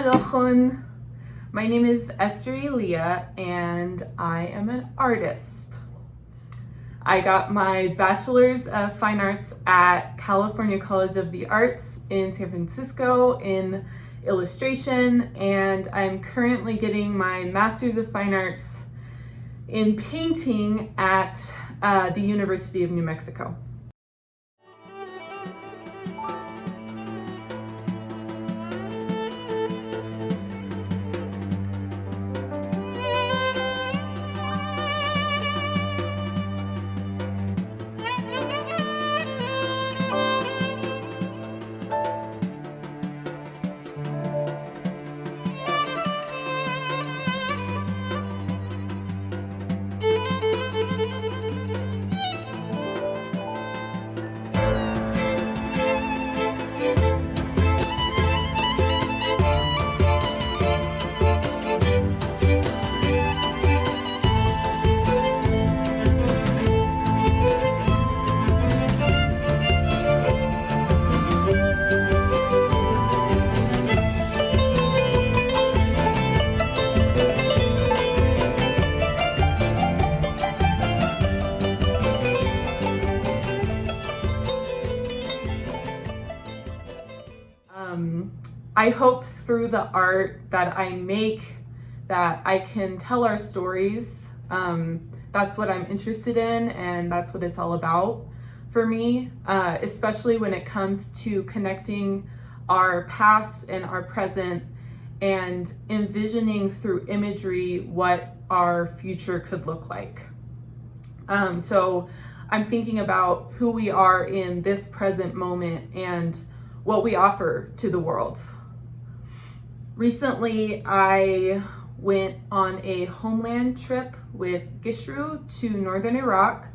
Alochon. My name is Esther Elia and I am an artist. I got my Bachelor's of Fine Arts at California College of the Arts in San Francisco in illustration, and I'm currently getting my Master's of Fine Arts in painting at the University of New Mexico. I hope through the art that I make that I can tell our stories. That's what I'm interested in, and that's what it's all about for me, especially when it comes to connecting our past and our present and envisioning through imagery what our future could look like. So I'm thinking about who we are in this present moment and what we offer to the world. Recently, I went on a homeland trip with GISHRU to northern Iraq,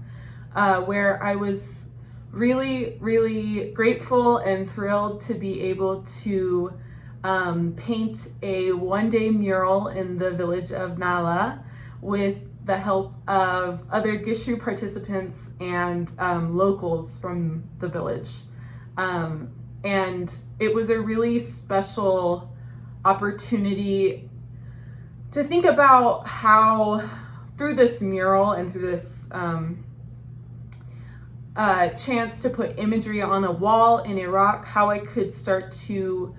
where I was really grateful and thrilled to be able to paint a one-day mural in the village of Nala with the help of other GISHRU participants and locals from the village. And it was a really special opportunity to think about how through this mural and through this chance to put imagery on a wall in Iraq, how I could start to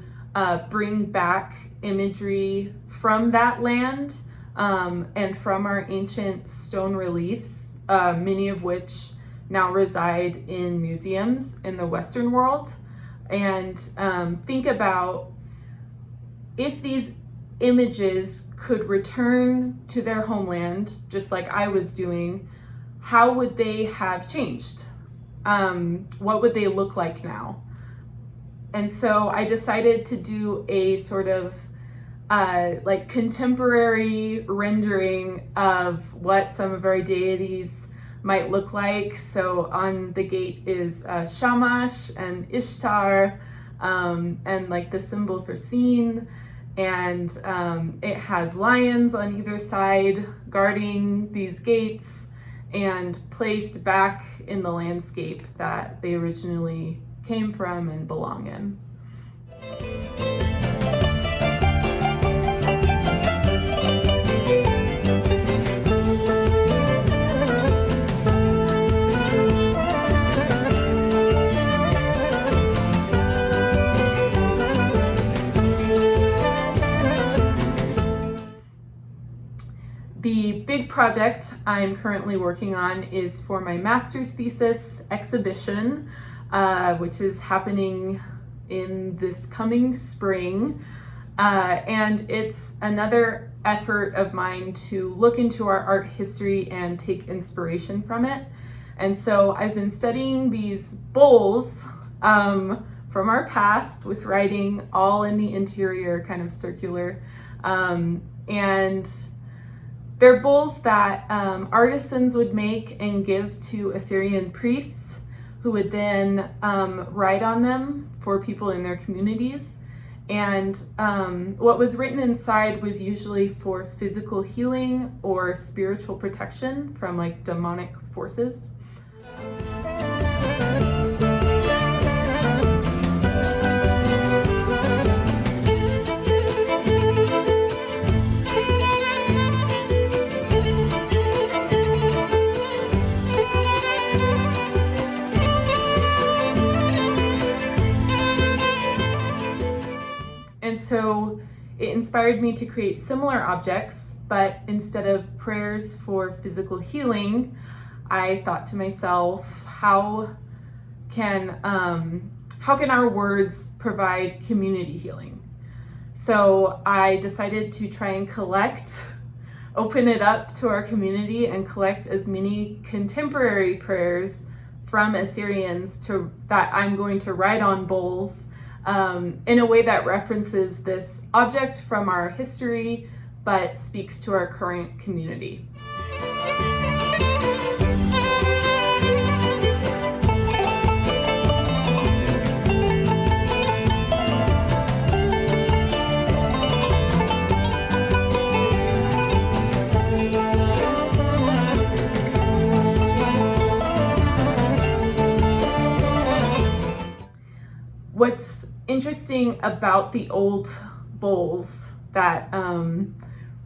bring back imagery from that land and from our ancient stone reliefs, many of which now reside in museums in the Western world, and think about if these images could return to their homeland, just like I was doing, how would they have changed? What would they look like now? And so I decided to do a sort of like contemporary rendering of what some of our deities might look like. So on the gate is Shamash and Ishtar, and like the symbol for Sin. And it has lions on either side guarding these gates and placed back in the landscape that they originally came from and belong in. The big project I'm currently working on is for my master's thesis exhibition, which is happening in this coming spring. And it's another effort of mine to look into our art history and take inspiration from it. And so I've been studying these bowls from our past with writing all in the interior, kind of circular. And they're bowls that artisans would make and give to Assyrian priests, who would then write on them for people in their communities. And what was written inside was usually for physical healing or spiritual protection from like demonic forces. so it inspired me to create similar objects, but instead of prayers for physical healing, I thought to myself, how can our words provide community healing? So I decided to try and open it up to our community and collect as many contemporary prayers from Assyrians that I'm going to write on bowls in a way that references this object from our history, but speaks to our current community. What's interesting about the old bowls that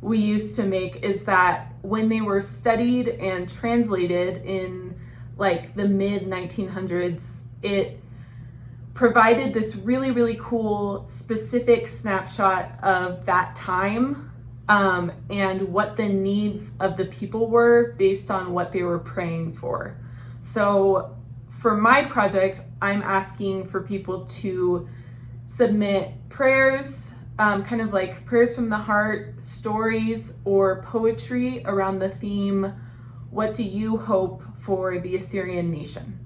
we used to make is that when they were studied and translated in like the mid 1900s, it provided this really, really cool specific snapshot of that time and what the needs of the people were based on what they were praying for. So for my project, I'm asking for people to submit prayers, kind of like prayers from the heart, stories, or poetry around the theme, what do you hope for the Assyrian nation?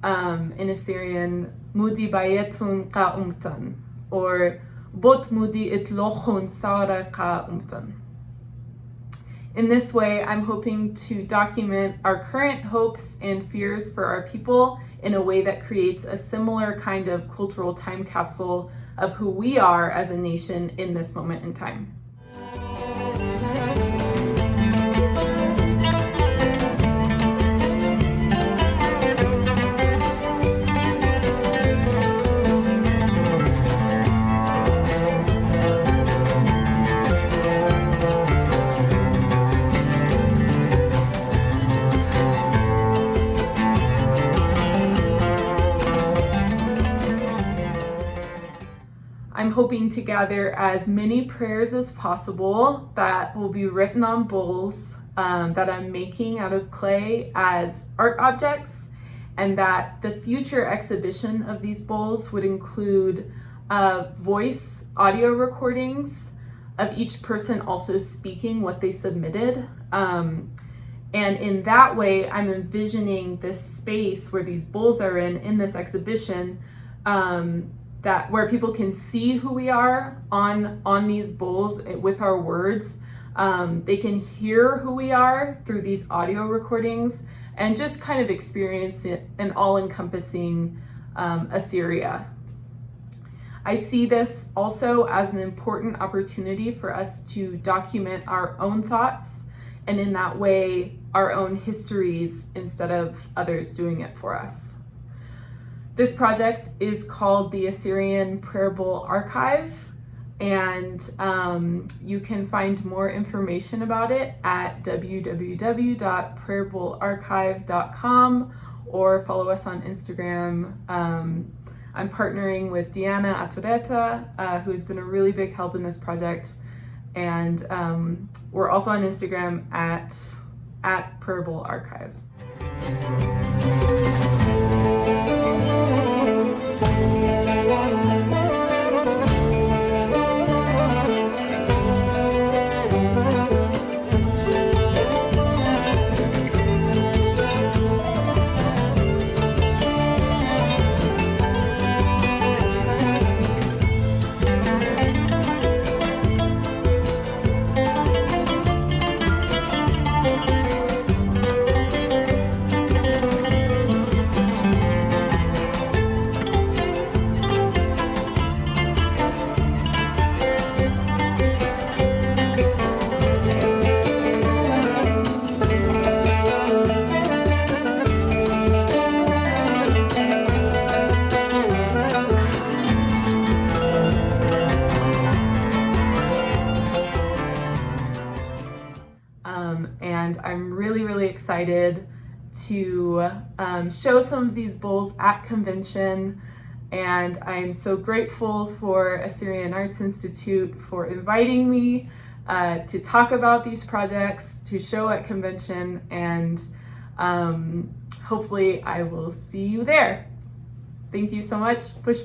In Assyrian, Mudi bayetun ka umtan, or Bot mudi itlochun sara ka umtan. In this way, I'm hoping to document our current hopes and fears for our people in a way that creates a similar kind of cultural time capsule of who we are as a nation in this moment in time. I'm hoping to gather as many prayers as possible that will be written on bowls that I'm making out of clay as art objects, and that the future exhibition of these bowls would include voice audio recordings of each person also speaking what they submitted. And in that way, I'm envisioning this space where these bowls are in this exhibition, that where people can see who we are on these bowls with our words. They can hear who we are through these audio recordings and just kind of experience an all-encompassing Assyria. I see this also as an important opportunity for us to document our own thoughts, and in that way, our own histories instead of others doing it for us. This project is called the Assyrian Prayer Bowl Archive, and you can find more information about it at www.prayerbowlarchive.com or follow us on Instagram. I'm partnering with Diana Atureta, who has been a really big help in this project, and we're also on Instagram at Prayer Bowl Archive. And I'm really, really excited to show some of these bowls at convention And I'm so grateful for Assyrian Arts Institute for inviting me to talk about these projects, to show at convention, and hopefully I will see you there. Thank you so much. Push.